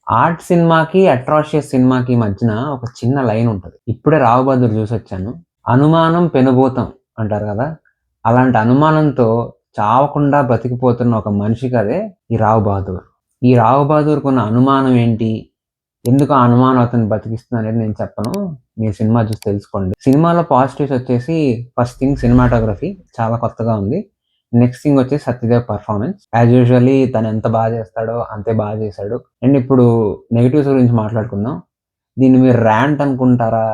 Art సినిమాకి, atrocious సినిమాకి మధ్యన ఒక చిన్న లైన్ ఉంటది. ఇప్పుడే 'రావు బహదూర్' చూసొచ్చాను. అనుమానం పెనుభూతం అంటారు కదా! అలాంటి అనుమానంతో చావకుండా బతికిపోతున్న ఒక మనిషి కథే ఈ 'రావు బహదూర్'. ఈ 'రావు బహదూర్'కున్న అనుమానం ఏంటి? ఎందుకు ఆ అనుమానం అతన్ని బతికిస్తుందనేది నేను చెప్పను. మీరు సినిమా చూసి తెలుసుకోండి. సినిమాలో పాజిటివ్స్ వచ్చేసి ఫస్ట్ థింగ్ సినిమాటోగ్రఫీ చాలా కొత్తగా ఉంది. నెక్స్ట్ థింగ్ వచ్చేసి సత్యదేవ్ పర్ఫార్మెన్స్. యాజ్ యూజువల్లీ తను ఎంత బాగా చేస్తాడో అంతే బాగా చేశాడు. అండ్ ఇప్పుడు నెగెటివ్స్ గురించి మాట్లాడుకుందాం. దీన్ని మీరు ర్యాంట్ అనుకుంటారా?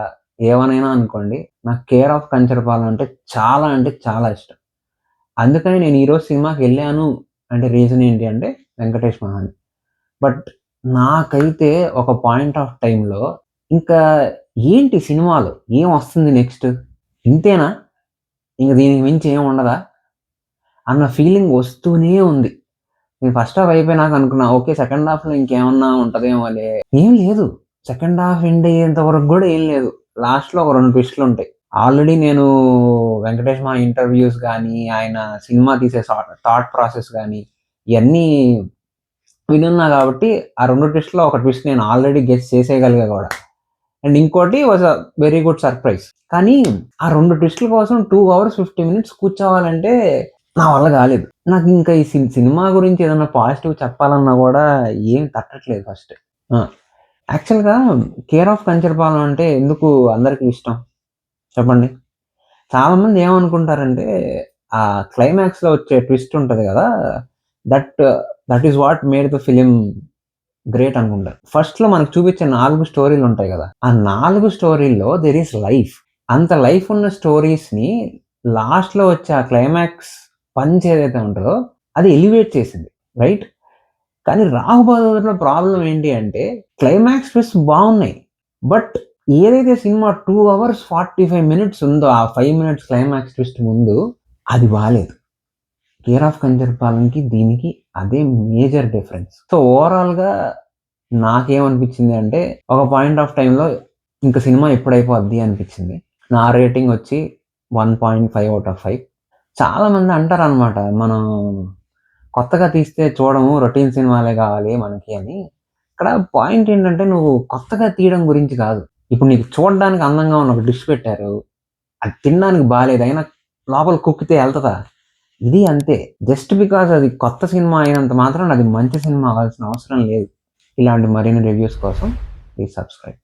ఏమనైనా అనుకోండి. నాకు 'కేర్ ఆఫ్ కంచరపాలెం' అంటే చాలా ఇష్టం. అందుకని నేను ఈరోజు సినిమాకెళ్ళాను అంటే రీజన్ ఏంటి అంటే 'వెంకటేష్ మహాని'. బట్ నాకైతే ఒక పాయింట్ ఆఫ్ టైమ్‌లో ఇంకా ఏంటి సినిమాలో? ఏమొస్తుంది నెక్స్ట్? ఇంతేనా? ఇంక దీనికి మించి ఏమి ఉండదా? అన్న ఫీలింగ్ వస్తూనే ఉంది. నేను ఫస్ట్ హాఫ్ అయిపోయినాక అనుకున్నా. ఓకే. సెకండ్ హాఫ్‌లో ఇంకేమన్నా ఉంటదేమోలే. ఏం లేదు. సెకండ్ హాఫ్ ఎండ్ అయ్యేంత వరకు గూడా ఏం లేదు. లాస్ట్‌లో ఒక 2 ట్విస్ట్‌లుంటాయి. ఆల్రెడీ నేను వెంకటేష్ మా ఇంటర్‌వ్యూస్ గాని, ఆయన సినిమా తీసే థాట్ ప్రాసెస్ గాని, ఇయన్నీ వినున్నా గాబట్టి, ఆ 2 ట్విస్ట్‌లో ఒక ట్విస్ట్ నేను ఆల్రెడీ గెస్ చేసేయగలిగా గూడా. అండ్ ఇంకోటి was a very good surprise. కానీ ఆ 2 ట్విస్ట్‌ల కోసం 2 అవర్స్ 50 మినిట్స్ కూర్చోవాలంటే నా వల్ల గాలేదు. నాకింకా ఈ సినిమా గురించి ఏదన్నా పాజిటివ్ చెప్పాలన్నా గూడా ఏం తట్టట్లేదు ఫస్ట్. ఆ! యాక్చువల్‌గా 'కేర్ ఆఫ్ కంచరపాలెం' అంటే ఎందుకు అందరికి ఇష్టం చెప్పండి? చాలామంది ఏమనుకుంటారంటే, ఆ క్లైమాక్స్‌లో వచ్చే ట్విస్ట్ ఉంటది గదా! That that is what made the film great అనుకుంటారు. ఫస్ట్‌లో మనకు చూపించే 4 స్టోరీలుంటాయి గదా! ఆ 4 స్టోరీల్లో దేర్ ఈస్ లైఫ్. అంత లైఫ్ ఉన్న స్టోరీస్‌ని లాస్ట్‌లో వచ్చే ఆ క్లైమాక్స్ పంచ్ ఏదైతే ఉంటదో అది ఎలివేట్ చేసింది. రైట్? కానీ 'రాహు బహదూర్‌లో' ప్రాబ్లమ్ ఏంటి అంటే క్లైమాక్స్ ట్విస్ట్స్ బావున్నాయి. బట్ ఏదైతే సినిమా 2 అవర్స్ 45 మినిట్స్ ఉందో ఆ 5 మినిట్స్ క్లైమాక్స్ ట్విస్ట్ ముందు అది బాలేదు. 'కేర్ ఆఫ్ కంచరపాలెం'కి దీనికి అదే మేజర్ డిఫరెన్స్. సో, ఓవరాల్‌గా నాకేమనిపించింది అంటే, ఒక పాయింట్ ఆఫ్ టైమ్‌లో ఇంక సినిమా ఎప్పుడైపోద్ది అనిపించింది. నా రేటింగ్ వచ్చి 1.5 ఔట్ ఆఫ్ 5. చాలామంది అంటారనమాట, మనం కొత్తగా తీస్తే చూడము, రొటీన్ సినిమాలే కావాలి మనకి అని. ఇక్కడ పాయింట్ ఏంటంటే, నువ్వు కొత్తగా తీయడం గురించి కాదు. ఇప్పుడు నీకు చూడడానికి అందంగా ఉన్న ఒక డిష్ పెట్టారు. అది తినడానికి బాలేదు. అయినా లోపల కుక్కితే ఎళ్తదా? ఇది అంతే. జస్ట్ బికాజ్ అది కొత్త సినిమా అయినంత మాత్రాన అది మంచి సినిమా అవ్వాల్సిన అవసరం లేదు. ఇలాంటి మరిన్ని రివ్యూస్ కోసం ప్లీజ్ సబ్స్క్రైబ్.